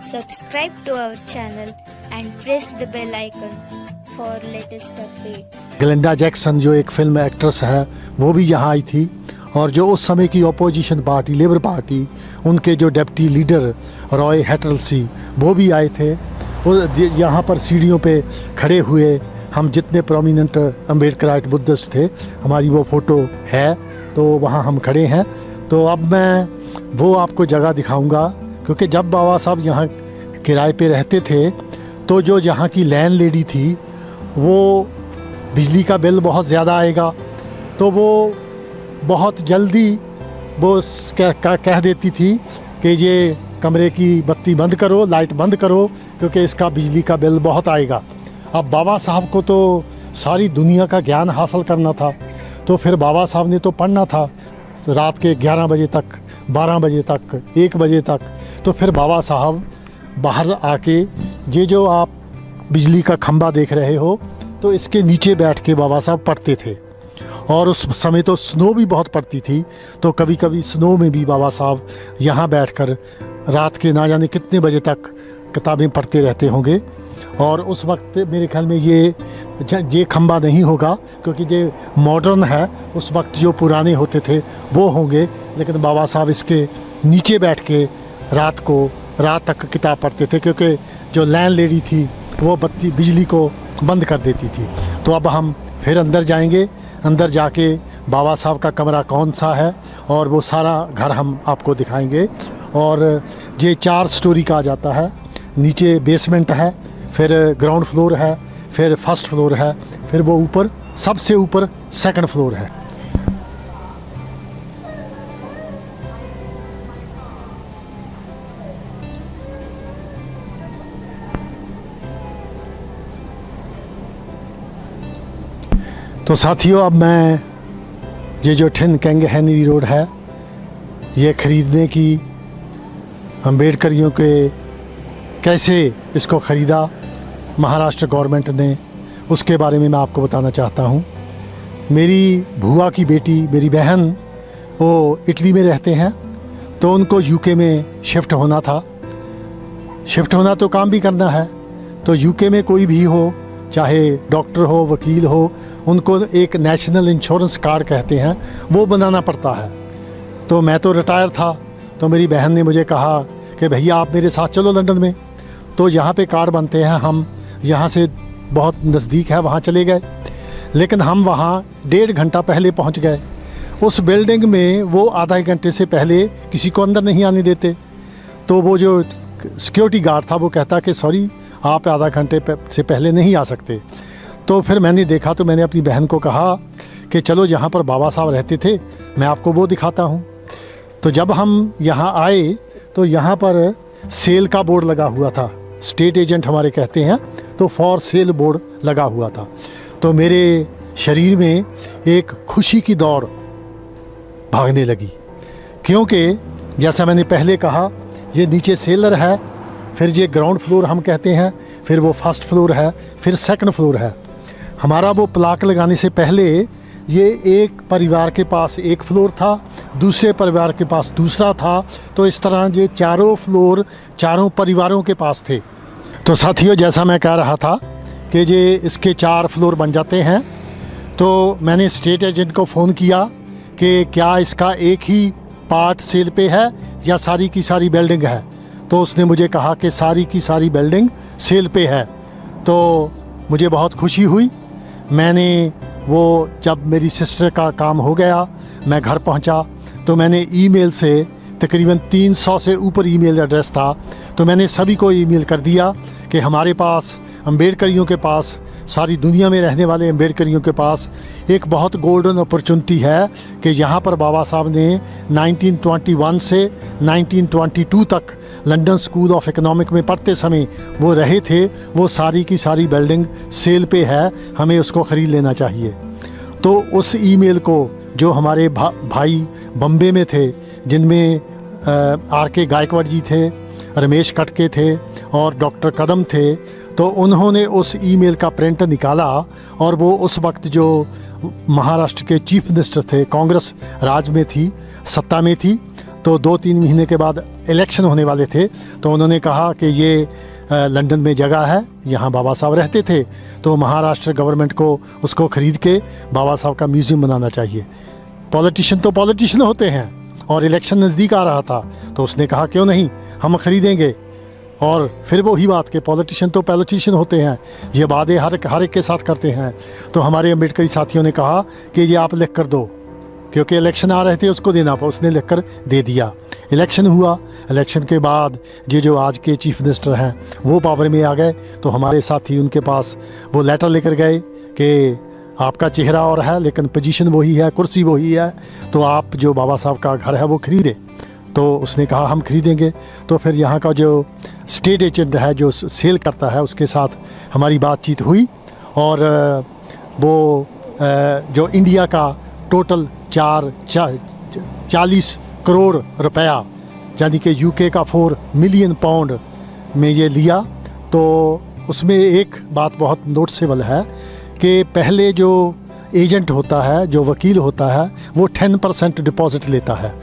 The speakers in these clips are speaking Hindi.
Subscribe to our channel and press the bell icon for latest updates. Glenda Jackson जो एक फिल्म एक्ट्रेस है वो भी यहाँ आई थी, और जो उस समय की अपोजिशन पार्टी लेबर पार्टी उनके जो डिप्टी लीडर रॉय हैटरसी वो भी आए थे। वो यहाँ पर सीढ़ियों पे खड़े हुए हम जितने प्रोमिनेंट अम्बेडकराइट बुद्धिस्ट थे, हमारी वो फ़ोटो है, तो वहाँ हम खड़े हैं। तो अब मैं वो आपको जगह दिखाऊंगा, क्योंकि जब बाबा साहब यहाँ किराए पे रहते थे तो जो यहाँ की लैंड लेडी थी वो बिजली का बिल बहुत ज़्यादा आएगा, तो वो बहुत जल्दी वो कह देती थी कि ये कमरे की बत्ती बंद करो, लाइट बंद करो, क्योंकि इसका बिजली का बिल बहुत आएगा। अब बाबा साहब को तो सारी दुनिया का ज्ञान हासिल करना था, तो फिर बाबा साहब ने तो पढ़ना था रात के 11 बजे तक, 12 बजे तक, 1 बजे तक। तो फिर बाबा साहब बाहर आके ये जो आप बिजली का खंभा देख रहे हो, तो इसके नीचे बैठ के बाबा साहब पढ़ते थे। और उस समय तो स्नो भी बहुत पड़ती थी, तो कभी कभी स्नो में भी बाबा साहब यहाँ बैठकर रात के ना जाने कितने बजे तक किताबें पढ़ते रहते होंगे। और उस वक्त मेरे ख्याल में ये खंभा नहीं होगा, क्योंकि ये मॉडर्न है, उस वक्त जो पुराने होते थे वो होंगे। लेकिन बाबा साहब इसके नीचे बैठ के रात तक किताब पढ़ते थे, क्योंकि जो लैंड लेडी थी वो बिजली को बंद कर देती थी। तो अब हम फिर अंदर जाएंगे, अंदर जाके बाबा साहब का कमरा कौन सा है और वो सारा घर हम आपको दिखाएंगे। और ये 4 स्टोरी का आ जाता है, नीचे बेसमेंट है, फिर ग्राउंड फ्लोर है, फिर फर्स्ट फ्लोर है, फिर वो ऊपर सबसे ऊपर सेकंड फ्लोर है। तो साथियों, अब मैं ये जो थिन कैंग हेनरी रोड है ये ख़रीदने की, अम्बेडकरियों के कैसे इसको ख़रीदा महाराष्ट्र गवर्नमेंट ने, उसके बारे में मैं आपको बताना चाहता हूँ। मेरी भूआ की बेटी, मेरी बहन, वो इटली में रहते हैं, तो उनको यूके में शिफ्ट होना था। शिफ्ट होना तो काम भी करना है, तो यूके में कोई भी हो, चाहे डॉक्टर हो, वकील हो, उनको एक नेशनल इंश्योरेंस कार्ड कहते हैं, वो बनाना पड़ता है। तो मैं तो रिटायर था, तो मेरी बहन ने मुझे कहा कि भैया आप मेरे साथ चलो लंदन में। तो यहाँ पे कार्ड बनते हैं, हम यहाँ से बहुत नज़दीक है, वहाँ चले गए। लेकिन हम वहाँ 1.5 घंटा पहले पहुँच गए। उस बिल्डिंग में वो आधा घंटे से पहले किसी को अंदर नहीं आने देते। तो वो जो सिक्योरिटी गार्ड था वो कहता कि सॉरी, आप आधा घंटे से पहले नहीं आ सकते। तो फिर मैंने देखा, तो मैंने अपनी बहन को कहा कि चलो जहाँ पर बाबा साहब रहते थे मैं आपको वो दिखाता हूँ। तो जब हम यहाँ आए तो यहाँ पर सेल का बोर्ड लगा हुआ था, स्टेट एजेंट हमारे कहते हैं, तो फॉर सेल बोर्ड लगा हुआ था। तो मेरे शरीर में एक खुशी की दौड़ भागने लगी, क्योंकि जैसा मैंने पहले कहा ये नीचे सेलर है, फिर ये ग्राउंड फ्लोर हम कहते हैं, फिर वो फर्स्ट फ्लोर है, फिर सेकंड फ्लोर है। हमारा वो प्लाक लगाने से पहले ये एक परिवार के पास एक फ्लोर था, दूसरे परिवार के पास दूसरा था, तो इस तरह ये 4 फ्लोर 4 परिवारों के पास थे। तो साथियों, जैसा मैं कह रहा था कि ये इसके 4 फ्लोर बन जाते हैं। तो मैंने स्टेट एजेंट को फ़ोन किया कि क्या इसका एक ही पार्ट सेल पे है या सारी की सारी बिल्डिंग है। तो उसने मुझे कहा कि सारी की सारी बिल्डिंग सेल पे है। तो मुझे बहुत खुशी हुई। मैंने वो जब मेरी सिस्टर का काम हो गया, मैं घर पहुंचा, तो मैंने ईमेल से, तकरीबन 300 से ऊपर ईमेल एड्रेस था, तो मैंने सभी को ईमेल कर दिया कि हमारे पास, अम्बेडकरियों के पास, सारी दुनिया में रहने वाले अम्बेडकरियों के पास एक बहुत गोल्डन अपॉर्चुनिटी है कि यहाँ पर बाबा साहब ने 1921 से 1922 तक लंदन स्कूल ऑफ इकोनॉमिक में पढ़ते समय वो रहे थे। वो सारी की सारी बिल्डिंग सेल पे है, हमें उसको ख़रीद लेना चाहिए। तो उस ईमेल को जो हमारे भाई बम्बे में थे, जिनमें RK गायकवाड़ जी थे, रमेश कटके थे और डॉक्टर कदम थे, तो उन्होंने उस ईमेल का प्रिंट निकाला और वो उस वक्त जो महाराष्ट्र के चीफ मिनिस्टर थे, कांग्रेस राज में थी, सत्ता में थी, तो 2-3 महीने के बाद इलेक्शन होने वाले थे, तो उन्होंने कहा कि ये लंदन में जगह है, यहाँ बाबा साहब रहते थे, तो महाराष्ट्र गवर्नमेंट को उसको ख़रीद के बाबा साहब का म्यूज़ियम बनाना चाहिए। पॉलिटिशियन तो पॉलिटिशियन होते हैं, और इलेक्शन नज़दीक आ रहा था, तो उसने कहा क्यों नहीं, हम ख़रीदेंगे। और फिर वही बात कि पॉलिटिशियन तो पॉलिटिशियन होते हैं, ये वादे हर एक के साथ करते हैं। तो हमारे अम्बेडकरी साथियों ने कहा कि ये आप लिख कर दो, क्योंकि इलेक्शन आ रहे थे, उसको देना पड़ा, उसने लिख कर दे दिया। इलेक्शन हुआ, इलेक्शन के बाद ये जो आज के चीफ मिनिस्टर हैं वो पावर में आ गए, तो हमारे साथी उनके पास वो लेटर लेकर गए कि आपका चेहरा और है लेकिन पोजीशन वही है, कुर्सी वही है, तो आप जो बाबा साहब का घर है वो खरीदे। तो उसने कहा हम खरीदेंगे। तो फिर यहाँ का जो स्टेट एजेंट है जो सेल करता है उसके साथ हमारी बातचीत हुई, और वो जो इंडिया का टोटल 40 करोड़ रुपया, यानी कि यूके का 4 मिलियन पाउंड में ये लिया। तो उसमें एक बात बहुत नोटिसेबल है कि पहले जो एजेंट होता है, जो वकील होता है, वो 10% डिपॉजिट लेता है।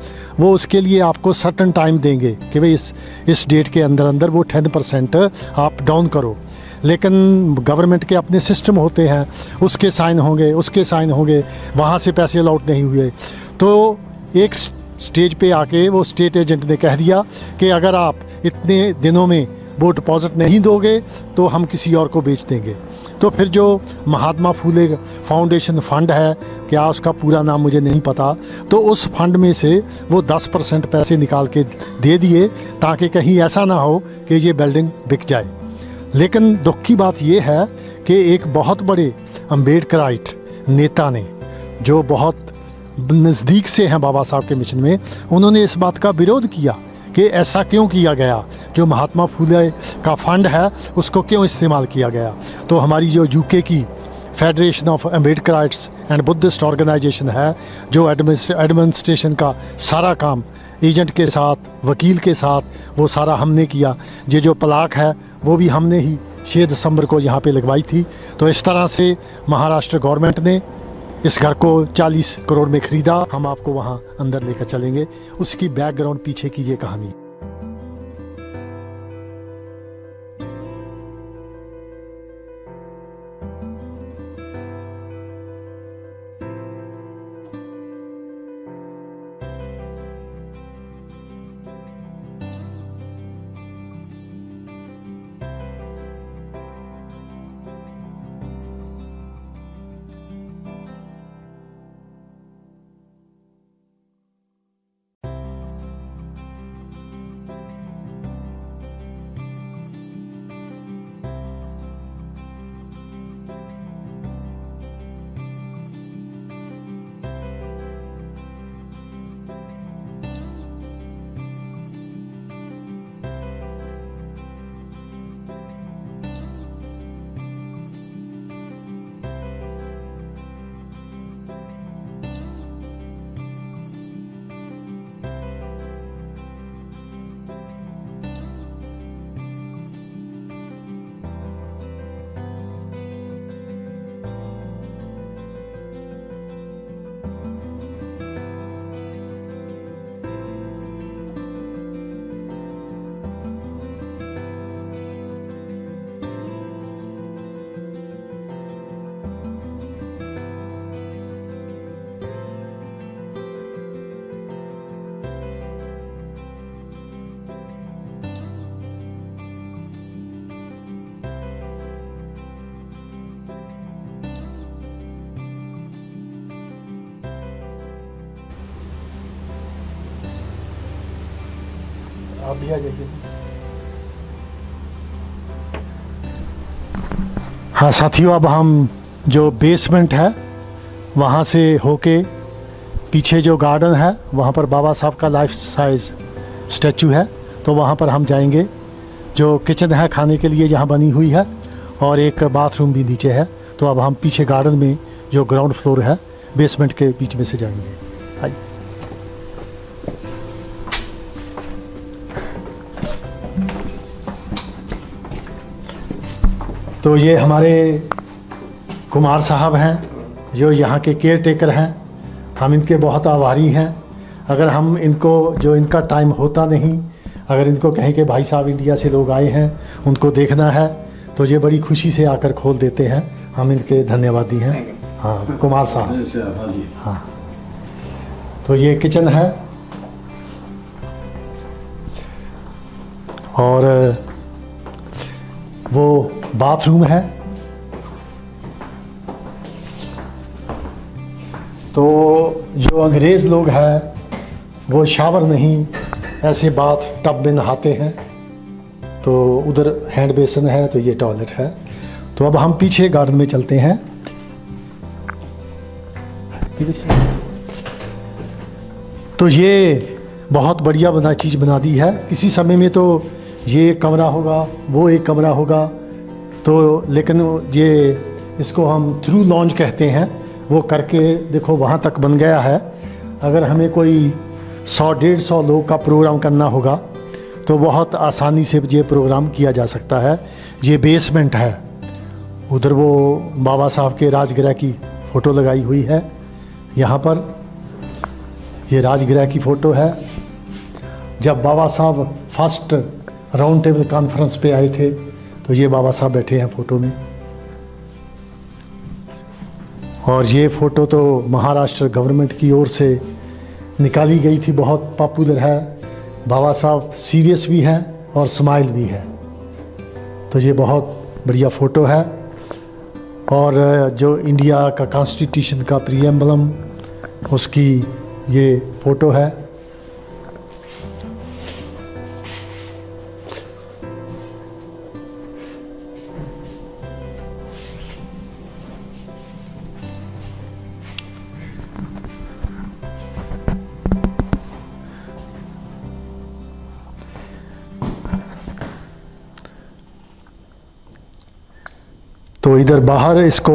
वो उसके लिए आपको सर्टन टाइम देंगे कि भाई इस डेट के अंदर अंदर वो 10% आप डाउन करो। लेकिन गवर्नमेंट के अपने सिस्टम होते हैं, उसके साइन होंगे, वहाँ से पैसे अलॉट नहीं हुए। तो एक स्टेज पे आके वो स्टेट एजेंट ने कह दिया कि अगर आप इतने दिनों में वो डिपॉजिट नहीं दोगे तो हम किसी और को बेच देंगे। तो फिर जो महात्मा फूले फाउंडेशन फ़ंड है, क्या उसका पूरा नाम मुझे नहीं पता, तो उस फंड में से वो 10% पैसे निकाल के दे दिए, ताकि कहीं ऐसा ना हो कि ये बिल्डिंग बिक जाए। लेकिन दुख की बात ये है कि एक बहुत बड़े अम्बेडकराइट नेता ने, जो बहुत नज़दीक से हैं बाबा साहब के मिशन में, उन्होंने इस बात का विरोध किया कि ऐसा क्यों किया गया, जो महात्मा फूले का फंड है उसको क्यों इस्तेमाल किया गया। तो हमारी जो यूके की federation of Ambedkarites and Buddhist organisation है, जो एडमिनिस्ट्रेशन का सारा काम एजेंट के साथ, वकील के साथ, वो सारा हमने किया। ये जो प्लाक है वो भी हमने ही 6 दिसंबर को यहाँ पे लगवाई थी। तो इस तरह से महाराष्ट्र गवर्नमेंट ने इस घर को 40 करोड़ में ख़रीदा। हम आपको वहाँ अंदर लेकर चलेंगे, उसकी बैकग्राउंड पीछे की ये कहानी। आप भी आ जाइए। हाँ साथियों, अब हम जो बेसमेंट है वहाँ से होके पीछे जो गार्डन है वहाँ पर बाबा साहब का लाइफ साइज स्टैचू है, तो वहाँ पर हम जाएंगे। जो किचन है खाने के लिए यहाँ बनी हुई है, और एक बाथरूम भी नीचे है। तो अब हम पीछे गार्डन में जो ग्राउंड फ्लोर है बेसमेंट के बीच में से जाएंगे। आइए। तो ये हमारे कुमार साहब हैं जो यहाँ के केयर टेकर हैं। हम इनके बहुत आभारी हैं। अगर हम इनको, जो इनका टाइम होता नहीं, अगर इनको कहें कि भाई साहब इंडिया से लोग आए हैं, उनको देखना है, तो ये बड़ी खुशी से आकर खोल देते हैं। हम इनके धन्यवादी हैं। हाँ, कुमार साहब। हाँ, तो ये किचन है और वो बाथरूम है। तो जो अंग्रेज़ लोग हैं वो शावर नहीं, ऐसे बाथ टब में नहाते हैं। तो उधर हैंड बेसिन है, तो ये टॉयलेट है। तो अब हम पीछे गार्डन में चलते हैं। तो ये बहुत बढ़िया चीज़ बना दी है। किसी समय में तो ये एक कमरा होगा, वो एक कमरा होगा, तो लेकिन ये इसको हम थ्रू लॉन्च कहते हैं। वो करके देखो वहाँ तक बन गया है। अगर हमें कोई 100-150 लोग का प्रोग्राम करना होगा तो बहुत आसानी से ये प्रोग्राम किया जा सकता है। ये बेसमेंट है। उधर वो बाबा साहब के राजगृह की फ़ोटो लगाई हुई है। यहाँ पर ये राजगृह की फ़ोटो है। जब बाबा साहब फर्स्ट राउंड टेबल कॉन्फ्रेंस पे आए थे तो ये बाबा साहब बैठे हैं फ़ोटो में। और ये फ़ोटो तो महाराष्ट्र गवर्नमेंट की ओर से निकाली गई थी, बहुत पॉपुलर है। बाबा साहब सीरियस भी हैं और स्माइल भी है। तो ये बहुत बढ़िया फ़ोटो है। और जो इंडिया का कॉन्स्टिट्यूशन का प्रीएम्बलम, उसकी ये फ़ोटो है। तो इधर बाहर इसको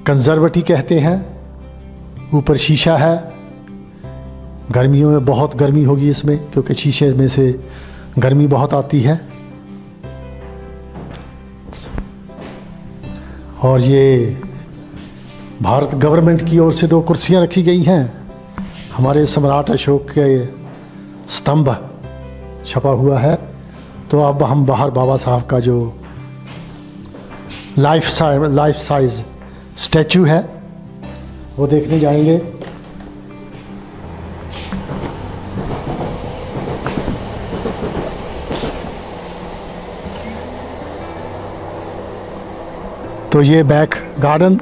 कंजर्वेटी कहते हैं। ऊपर शीशा है। गर्मियों में बहुत गर्मी होगी इसमें, क्योंकि शीशे में से गर्मी बहुत आती है। और ये भारत गवर्नमेंट की ओर से 2 कुर्सियां रखी गई हैं। हमारे सम्राट अशोक के स्तंभ छपा हुआ है। तो अब हम बाहर बाबा साहब का जो लाइफ साइज स्टैचू है वो देखने जाएंगे। तो ये बैक गार्डन,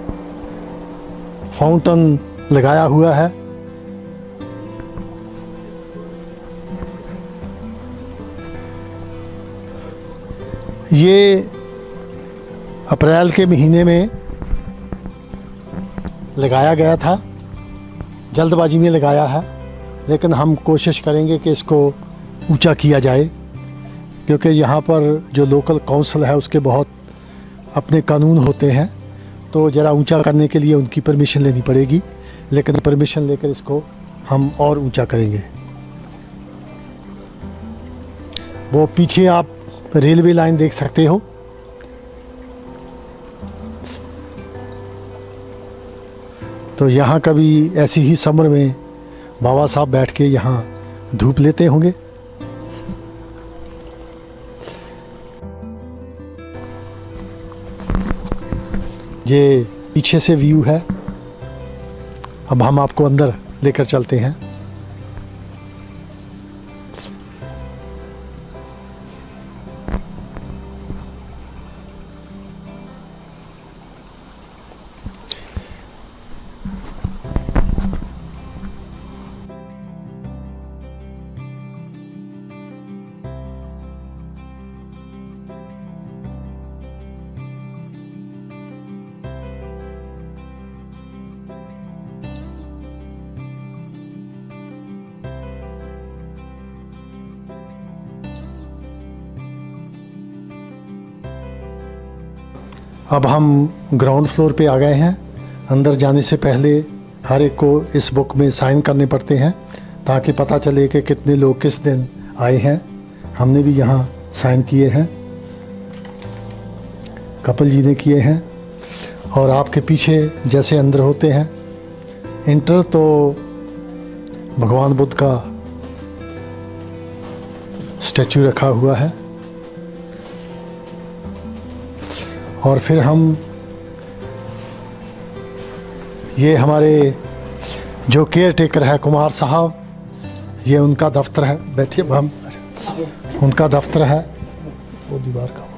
फाउंटेन लगाया हुआ है। ये अप्रैल के महीने में लगाया गया था, जल्दबाजी में लगाया है, लेकिन हम कोशिश करेंगे कि इसको ऊंचा किया जाए, क्योंकि यहाँ पर जो लोकल काउंसिल है उसके बहुत अपने कानून होते हैं। तो ज़रा ऊंचा करने के लिए उनकी परमिशन लेनी पड़ेगी, लेकिन परमिशन लेकर इसको हम और ऊंचा करेंगे। वो पीछे आप रेलवे लाइन देख सकते हो। तो यहाँ कभी ऐसी ही समर में बाबा साहब बैठ के यहाँ धूप लेते होंगे। ये पीछे से व्यू है। अब हम आपको अंदर लेकर चलते हैं। अब हम ग्राउंड फ्लोर पे आ गए हैं। अंदर जाने से पहले हर एक को इस बुक में साइन करने पड़ते हैं, ताकि पता चले कि कितने लोग किस दिन आए हैं। हमने भी यहाँ साइन किए हैं, कपिल जी ने किए हैं। और आपके पीछे जैसे अंदर होते हैं इंटर, तो भगवान बुद्ध का स्टैचू रखा हुआ है। और फिर हम ये हमारे जो केयर टेकर है कुमार साहब, ये उनका दफ्तर है। बैठिए, हम उनका दफ्तर है वो दीवार का।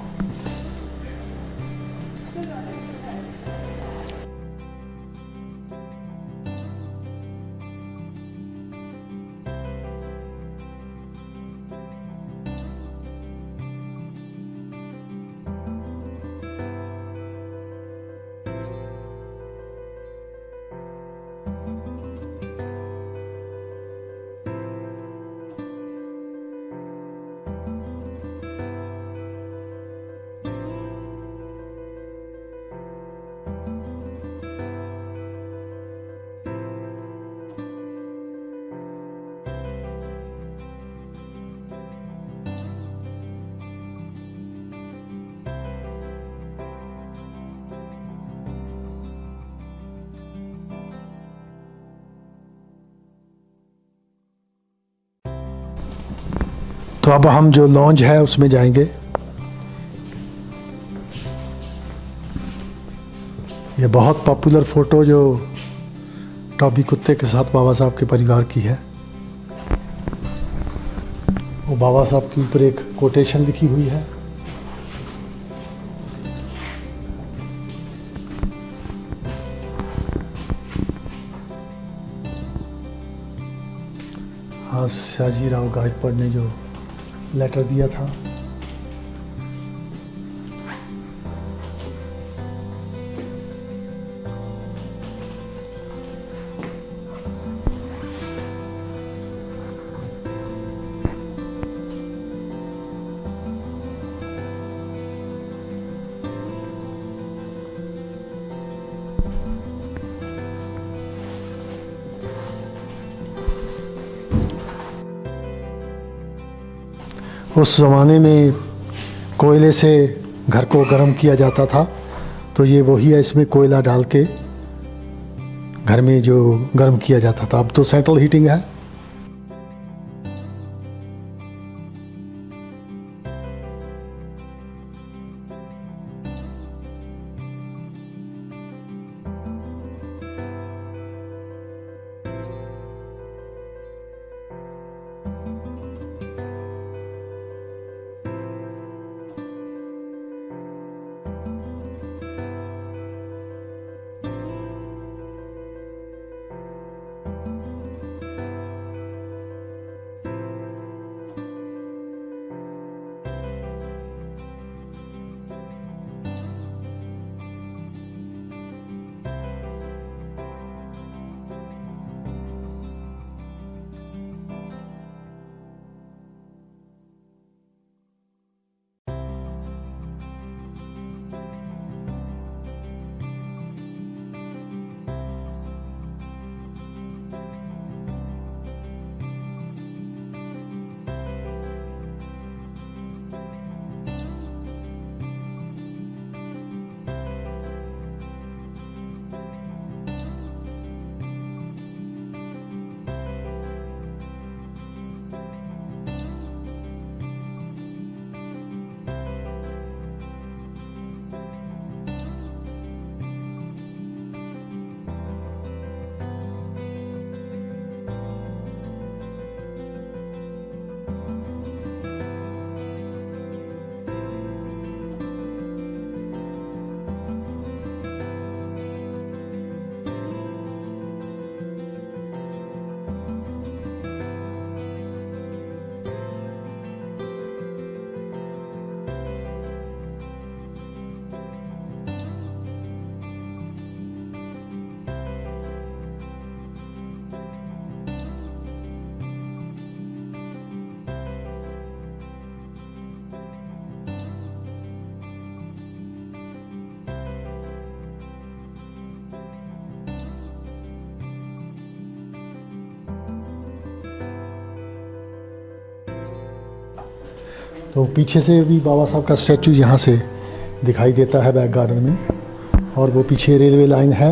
तो अब हम जो लॉन्ज है उसमें जाएंगे। ये बहुत पॉपुलर फोटो जो टॉबी कुत्ते के साथ बाबा साहब के परिवार की है, वो बाबा साहब के ऊपर एक कोटेशन लिखी हुई है। हाँ, शाहजी राव गायकवाड़ ने जो लेटर दिया था। उस ज़माने में कोयले से घर को गर्म किया जाता था, तो ये वही है, इसमें कोयला डाल के घर में जो गर्म किया जाता था। अब तो सेंट्रल हीटिंग है। तो पीछे से भी बाबा साहब का स्टैचू यहाँ से दिखाई देता है बैक गार्डन में, और वो पीछे रेलवे लाइन है।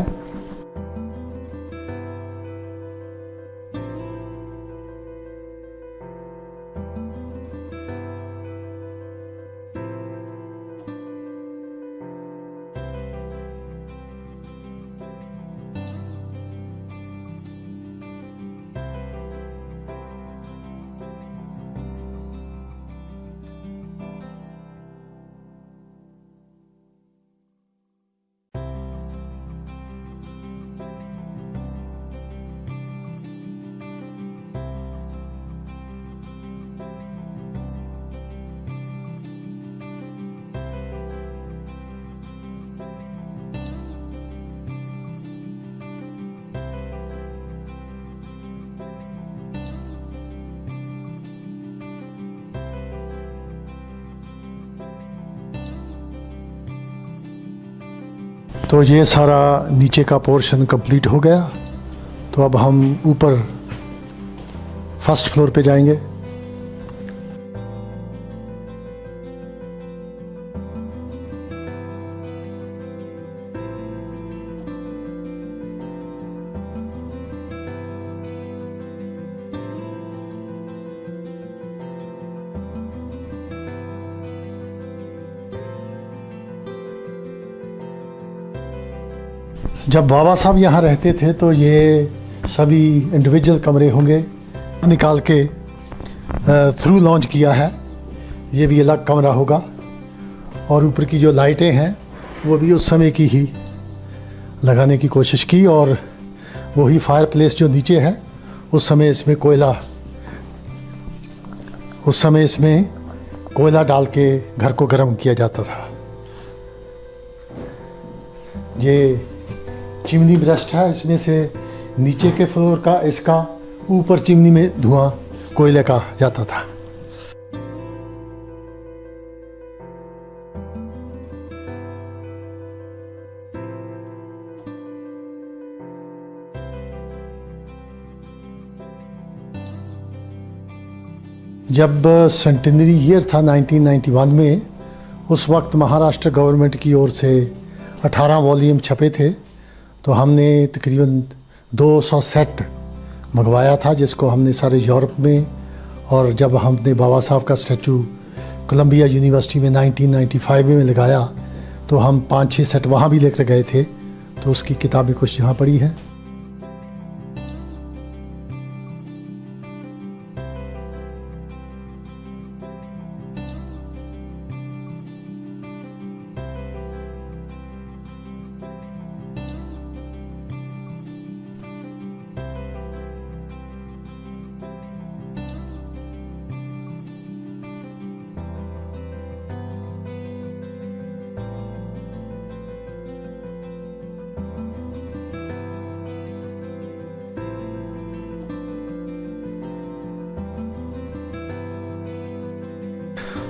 तो ये सारा नीचे का पोर्शन कंप्लीट हो गया। तो अब हम ऊपर फर्स्ट फ्लोर पे जाएंगे। जब बाबा साहब यहाँ रहते थे तो ये सभी इंडिविजुअल कमरे होंगे, निकाल के थ्रू लॉन्च किया है। ये भी अलग कमरा होगा और ऊपर की जो लाइटें हैं वो भी उस समय की ही लगाने की कोशिश की। और वही फायर प्लेस जो नीचे है उस समय इसमें कोयला डाल के घर को गर्म किया जाता था। ये चिमनी ब्रस्ट है, इसमें से नीचे के फ्लोर का इसका ऊपर चिमनी में धुआं कोयले का जाता था। जब सेंटेनरी ईयर था 1991 में, उस वक्त महाराष्ट्र गवर्नमेंट की ओर से 18 वॉल्यूम छपे थे। तो हमने तकरीबन 200 सेट मंगवाया था, जिसको हमने सारे यूरोप में, और जब हमने बाबा साहब का स्टैचू कोलंबिया यूनिवर्सिटी में 1995 में लगाया तो हम 5-6 सेट वहाँ भी लेकर गए थे। तो उसकी किताबें कुछ यहाँ पड़ी हैं।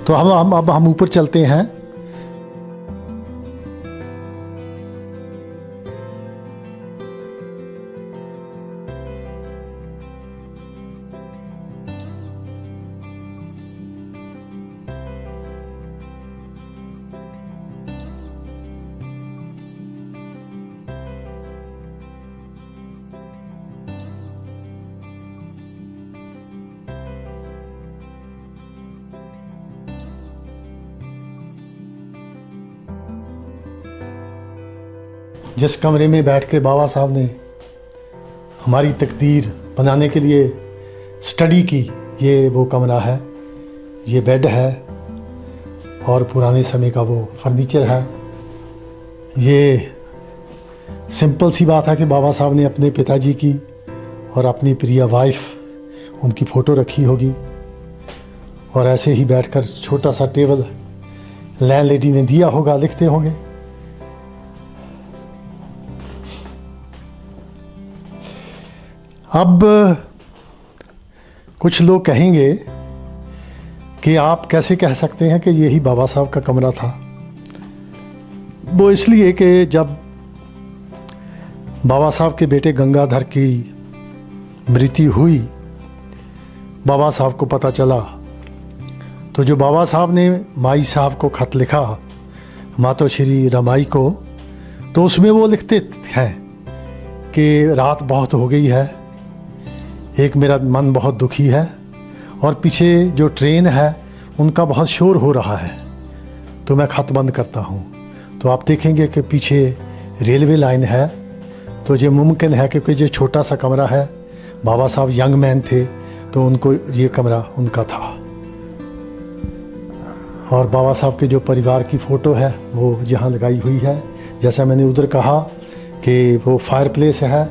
तो अब हम ऊपर चलते हैं। जिस कमरे में बैठ के बाबा साहब ने हमारी तकदीर बनाने के लिए स्टडी की, ये वो कमरा है। ये बेड है और पुराने समय का वो फर्नीचर है। ये सिंपल सी बात है कि बाबा साहब ने अपने पिताजी की और अपनी प्रिय वाइफ उनकी फ़ोटो रखी होगी, और ऐसे ही बैठकर छोटा सा टेबल लैंड लेडी ने दिया होगा, लिखते होंगे। अब कुछ लोग कहेंगे कि आप कैसे कह सकते हैं कि यही बाबा साहब का कमरा था। वो इसलिए कि जब बाबा साहब के बेटे गंगाधर की मृत्यु हुई, बाबा साहब को पता चला, तो जो बाबा साहब ने माई साहब को खत लिखा, मातो श्री रमाई को, तो उसमें वो लिखते हैं कि रात बहुत हो गई है, एक मेरा मन बहुत दुखी है, और पीछे जो ट्रेन है उनका बहुत शोर हो रहा है, तो मैं ख़त बंद करता हूँ। तो आप देखेंगे कि पीछे रेलवे लाइन है। तो ये मुमकिन है क्योंकि जो छोटा सा कमरा है, बाबा साहब यंग मैन थे, तो उनको ये कमरा उनका था। और बाबा साहब के जो परिवार की फ़ोटो है वो यहाँ लगाई हुई है। जैसा मैंने उधर कहा कि वो फायर प्लेस है।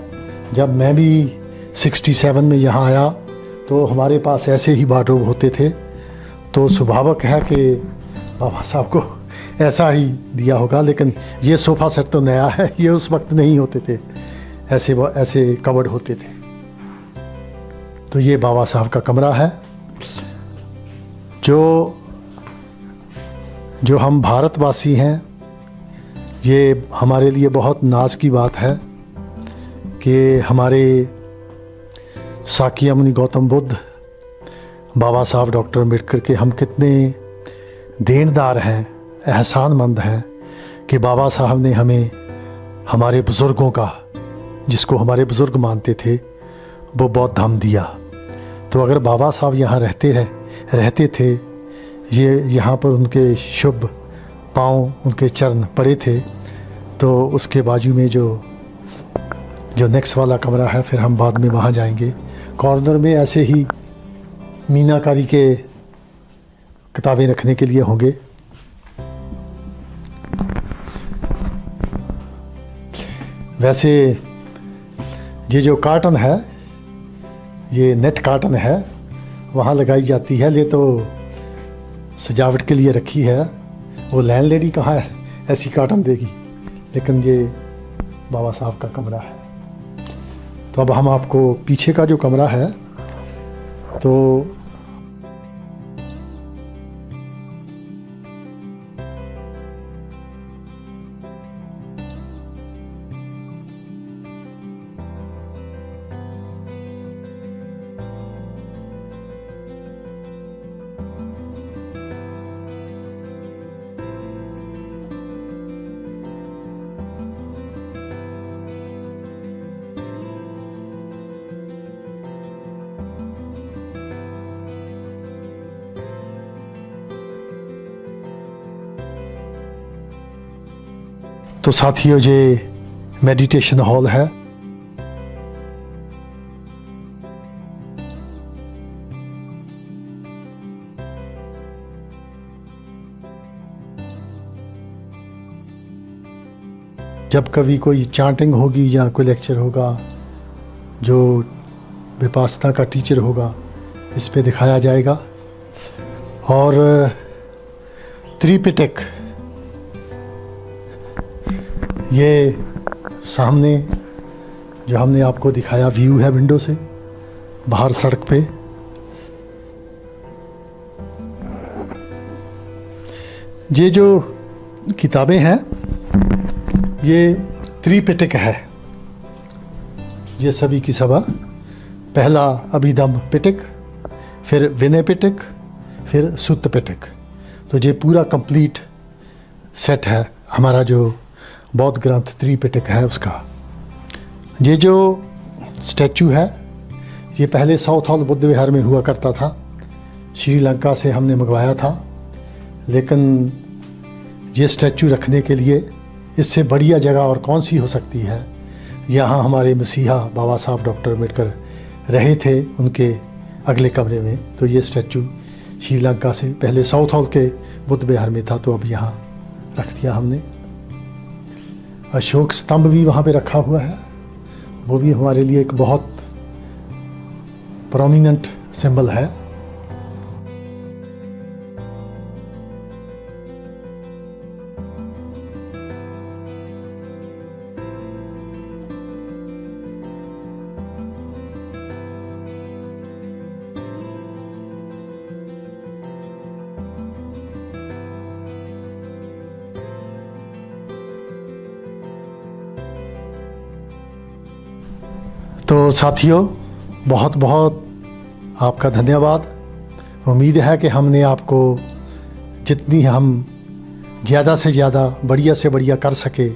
जब मैं भी 67 में यहाँ आया तो हमारे पास ऐसे ही वार्डरोब होते थे, तो स्वाभाविक है कि बाबा साहब को ऐसा ही दिया होगा। लेकिन ये सोफ़ा सेट तो नया है, ये उस वक्त नहीं होते थे, ऐसे कबर्ड होते थे। तो ये बाबा साहब का कमरा है। जो हम भारतवासी हैं, ये हमारे लिए बहुत नाज की बात है कि हमारे साकिया मुनि गौतम बुद्ध, बाबा साहब डॉक्टर अम्बेडकर के हम कितने देनदार हैं, एहसानमंद हैं कि बाबा साहब ने हमें हमारे बुज़ुर्गों का, जिसको हमारे बुज़ुर्ग मानते थे, वो बौद्ध धम्म दिया। तो अगर बाबा साहब यहाँ रहते थे, ये यहाँ पर उनके शुभ पाँव, उनके चरण पड़े थे, तो उसके बाजू में जो नेक्स्ट वाला कमरा है, फिर हम बाद में वहाँ जाएंगे। कॉर्नर में ऐसे ही मीनाकारी के किताबें रखने के लिए होंगे। वैसे ये जो कार्टन है, ये नेट कार्टन है, वहाँ लगाई जाती है। ये तो सजावट के लिए रखी है। वो लैंड लेडी कहाँ है ऐसी कार्टन देगी, लेकिन ये बाबा साहब का कमरा है। तो अब हम आपको पीछे का जो कमरा है, तो साथियों, ये मेडिटेशन हॉल है। जब कभी कोई चांटिंग होगी या कोई लेक्चर होगा, जो विपासना का टीचर होगा, इस पे दिखाया जाएगा। और त्रिपिटक, ये सामने जो हमने आपको दिखाया व्यू है विंडो से बाहर सड़क पे। ये जो किताबें हैं, ये त्रिपिटक है। ये सभी की सभा, पहला अभिधम्म पिटक, फिर विनय पिटक, फिर सुत्त पिटक। तो ये पूरा कंप्लीट सेट है हमारा जो बौद्ध ग्रंथ त्रिपिटक है उसका। ये जो स्टैचू है, ये पहले साउथ हॉल बुद्ध विहार में हुआ करता था। श्रीलंका से हमने मंगवाया था, लेकिन ये स्टैचू रखने के लिए इससे बढ़िया जगह और कौन सी हो सकती है। यहाँ हमारे मसीहा बाबा साहब डॉक्टर अम्बेडकर रहे थे, उनके अगले कमरे में। तो ये स्टैचू श्रीलंका से पहले साउथ हॉल के बुद्ध विहार में था, तो अब यहाँ रख दिया हमने। अशोक स्तंभ भी वहाँ पे रखा हुआ है, वो भी हमारे लिए एक बहुत प्रोमिनेंट सिंबल है। तो साथियों, बहुत बहुत आपका धन्यवाद। उम्मीद है कि हमने आपको जितनी हम ज़्यादा से ज़्यादा, बढ़िया से बढ़िया कर सके,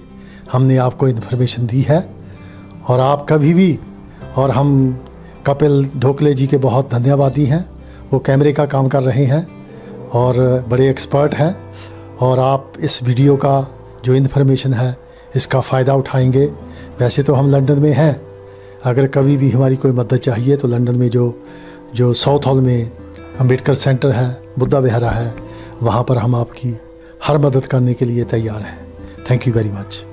हमने आपको इन्फॉर्मेशन दी है। और आप कभी भी, और हम कपिल ढोकले जी के बहुत धन्यवादी हैं। वो कैमरे का काम कर रहे हैं और बड़े एक्सपर्ट हैं। और आप इस वीडियो का जो इन्फॉर्मेशन है, इसका फ़ायदा उठाएंगे। वैसे तो हम लंदन में हैं, अगर कभी भी हमारी कोई मदद चाहिए तो लंदन में जो साउथ हॉल में अम्बेडकर सेंटर है, बुद्धा विहारा है, वहाँ पर हम आपकी हर मदद करने के लिए तैयार हैं। Thank you very much.